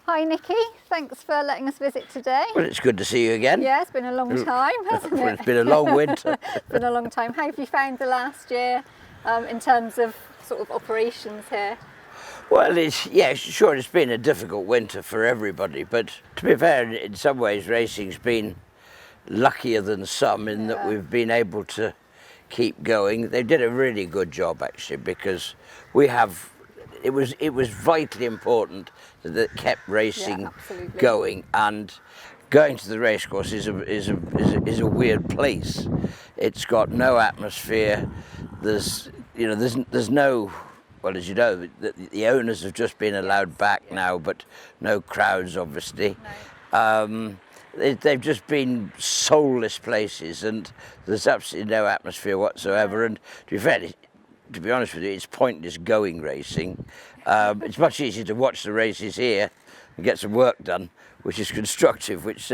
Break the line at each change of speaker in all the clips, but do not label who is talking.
Hi Nicky, thanks for letting us visit today.
Well, it's good to see you again.
Yeah, it's been a long time, hasn't it?
It's been a long winter.
It's been a long time. How have you found the last year in terms of sort of operations here?
Well, sure, it's been a difficult winter for everybody, but to be fair, in some ways racing's been luckier than some in that we've been able to keep going. They did a really good job actually, because it was vitally important that it kept racing going, and going to the racecourse is a weird place. It's got no atmosphere. There's no, well, as you know, the owners have just been allowed back now, but no crowds obviously. No. They've just been soulless places, and there's absolutely no atmosphere whatsoever. And to be honest with you, it's pointless going racing. It's much easier to watch the races here and get some work done, which is constructive, which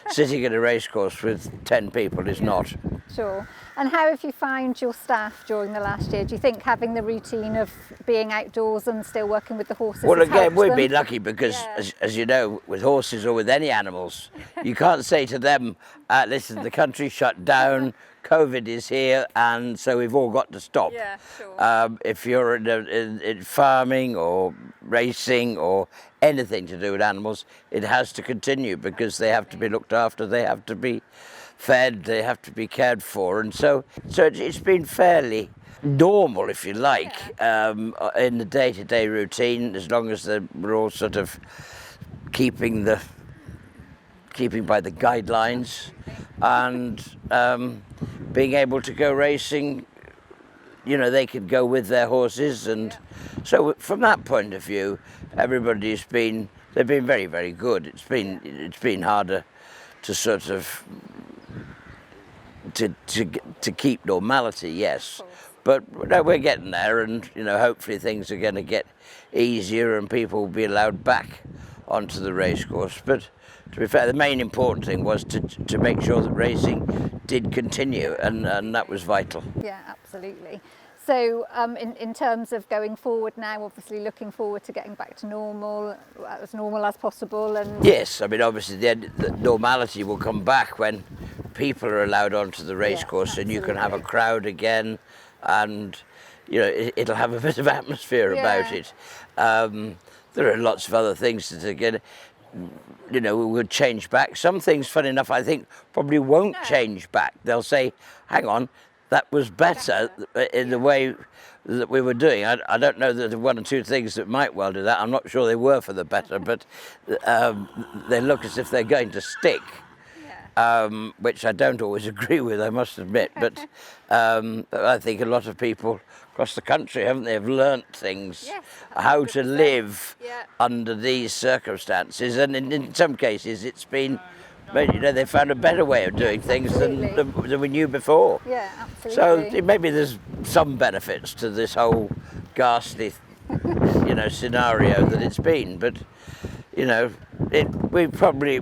sitting in a racecourse with 10 people is not.
Sure. And how have you found your staff during the last year? Do you think having the routine of being outdoors and still working with the horses
Well,
has
again,
helped
we've
them?
been lucky because, as you know, with horses or with any animals, you can't say to them, listen, the country's shut down, COVID is here, and so we've all got to stop.
Yeah, sure.
If you're in farming or racing or anything to do with animals, it has to continue because they have to be looked after, they have to be fed, they have to be cared for, and so it's been fairly normal, if you like, in the day-to-day routine, as long as we're all sort of keeping by the guidelines and being able to go racing. You know, they could go with their horses, and so from that point of view, they've been very, very good. It's been harder to sort of to keep normality, yes, but no, we're getting there, and hopefully things are going to get easier and people will be allowed back onto the racecourse. But to be fair, the main important thing was to make sure that racing did continue, and that was vital.
Yeah, absolutely. So in terms of going forward now, obviously looking forward to getting back to normal as possible. And
yes, I mean, obviously the normality will come back when people are allowed onto the racecourse, and you can have a crowd again, and it'll have a bit of atmosphere about it. There are lots of other things that again, we would change back. Some things, funny enough, I think probably won't change back. They'll say, hang on, that was better in the way that we were doing. I don't know that there are one or two things that might well do that. I'm not sure they were for the better, but they look as if they're going to stick, which I don't always agree with, I must admit. But I think a lot of people across the country, haven't they, have learnt things, how to live under these circumstances. And in some cases it's been, they found a better way of doing things than we knew before.
Yeah, absolutely.
So maybe there's some benefits to this whole ghastly, scenario that it's been. But we've probably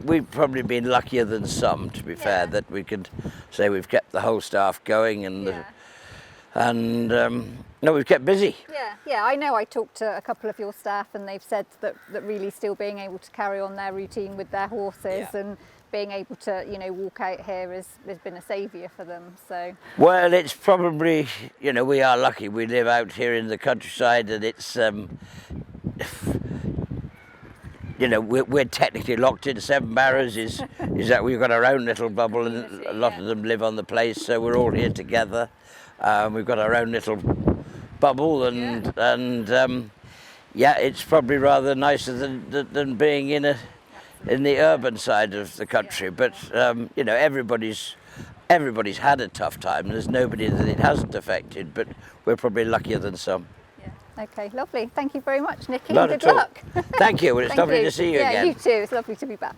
been luckier than some, to be fair, that we could say we've kept the whole staff going, and we've kept busy.
Yeah, I know I talked to a couple of your staff and they've said that really still being able to carry on their routine with their horses and being able to walk out here has been a saviour for them. So
well, it's probably, we are lucky we live out here in the countryside, and it's we're technically locked in. Seven Barrows is that we've got our own little bubble, and a lot of them live on the place, so we're all here together. We've got our own little bubble, and it's probably rather nicer than being in the urban side of the country. But everybody's had a tough time. There's nobody that it hasn't affected, but we're probably luckier than some.
Okay, lovely. Thank you very much, Nicky.
Not
Good
at all.
luck.
Thank you. Well, it's lovely to see you again.
Yeah, you too. It's lovely to be back.